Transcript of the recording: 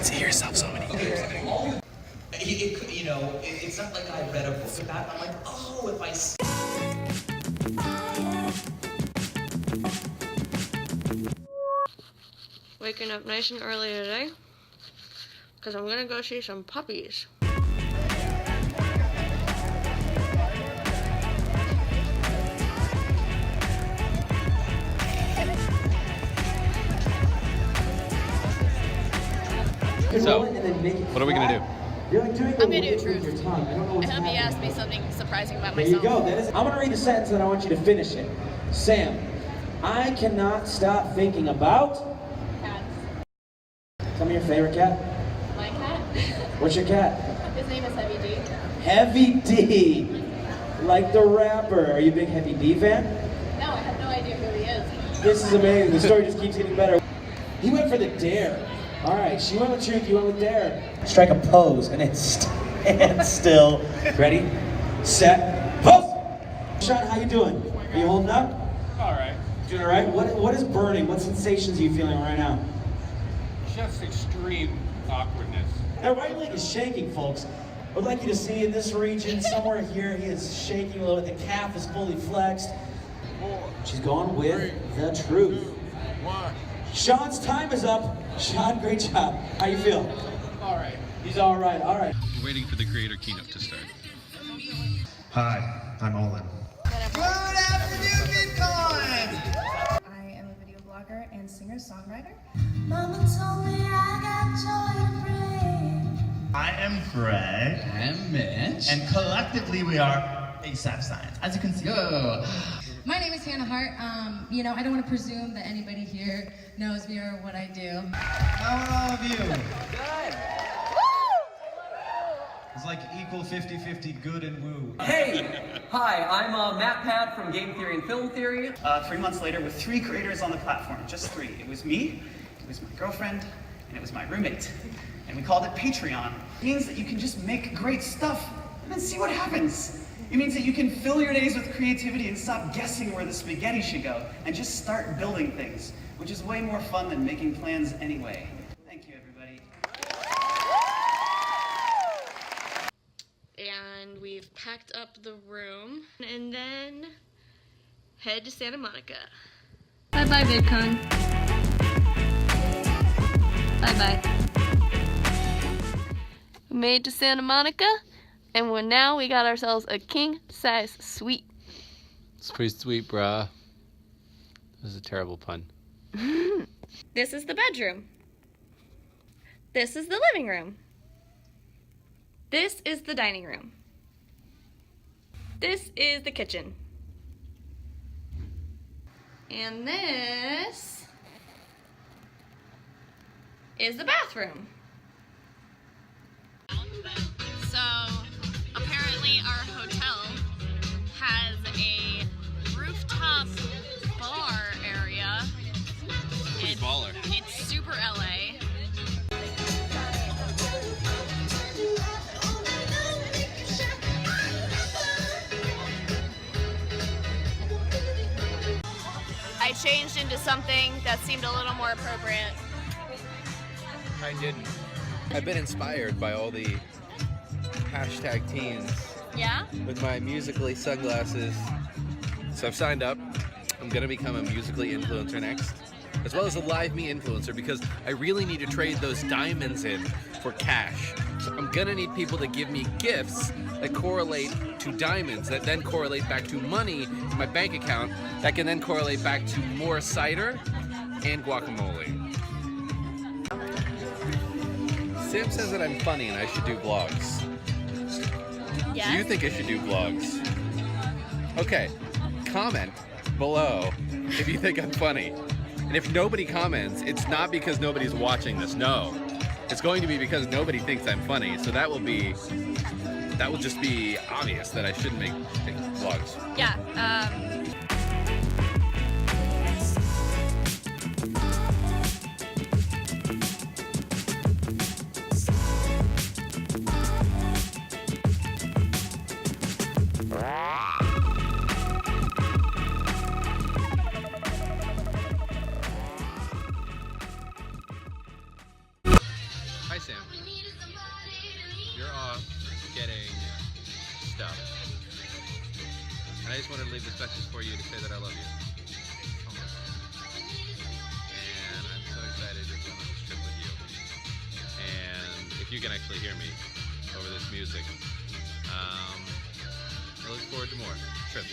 can see yourself so many years. You know, it's not like I read a book about it. I'm like, oh, if I... Waking up nice and early today because I'm gonna go see some puppies. So, what are we gonna do? I'm gonna do truth. I hope you asked me something surprising about myself. There you go. I'm gonna read the sentence and I want you to finish it. Sam, I cannot stop thinking about... Cats. Tell me your favorite cat. My cat? What's your cat? His name is Heavy D. Heavy D. Like the rapper. Are you a big Heavy D fan? No, I have no idea who he is. This is amazing. The story just keeps getting better. He went for the dare. All right, she went with truth, you went with dare. Strike a pose and it's stand still. Ready, set, pose! Sean, how you doing? Are you holding up? All right. Doing all right? What is burning? What sensations are you feeling right now? Just extreme awkwardness. That right leg is shaking, folks. I would like you to see in this region, somewhere here, he is shaking a little bit. The calf is fully flexed. 4, She's going with 3, the truth. 2, 1. Sean's time is up. Sean, great job. How you feel? All right. He's all right, all right. We're waiting for the creator keynote to start. Hi, I'm Olin. Good afternoon, VidCon! I am a video blogger and singer-songwriter. Mama told me I got joy to bring. I am Greg. I'm Mitch. And collectively we are Vsause. As you can see. My name is Hannah Hart. You know, I don't want to presume that anybody here knows me or what I do. How are all of you? Good! It's like equal 50-50 good and woo. Hey! Hi, I'm Matt Pad from Game Theory and Film Theory. 3 months later with 3 creators on the platform, just 3. It was me, it was my girlfriend, and it was my roommate. And we called it Patreon. It means that you can just make great stuff and then see what happens. It means that you can fill your days with creativity and stop guessing where the spaghetti should go and just start building things, which is way more fun than making plans anyway. Thank you, everybody. And we've packed up the room and then head to Santa Monica. Bye bye, VidCon. Bye bye. We made to Santa Monica. And now we got ourselves a king-size suite. It's pretty sweet, bruh. This is a terrible pun. This is the bedroom. This is the living room. This is the dining room. This is the kitchen. And this is the bathroom. So, apparently our hotel has a rooftop bar area. Pretty baller. It's super LA. I changed into something that seemed a little more appropriate. I didn't. I've been inspired by all the hashtag teens Yeah? with my Musically sunglasses. So I've signed up. I'm gonna become a Musically influencer next, as well as a Live Me influencer, because I really need to trade those diamonds in for cash. So I'm gonna need people to give me gifts that correlate to diamonds, that then correlate back to money in my bank account, that can then correlate back to more cider and guacamole. Sam says that I'm funny and I should do vlogs. Yes? Do you think I should do vlogs? Okay, comment below if you think I'm funny. And if nobody comments, it's not because nobody's watching this, no. It's going to be because nobody thinks I'm funny, so that will just be obvious that I shouldn't make vlogs. Yeah, Hi, Sam. You're off getting stuff. And I just wanted to leave this message for you to say that I love you so much. And I'm so excited to go on this trip with you. And if you can actually hear me over this music, I look forward to more trips.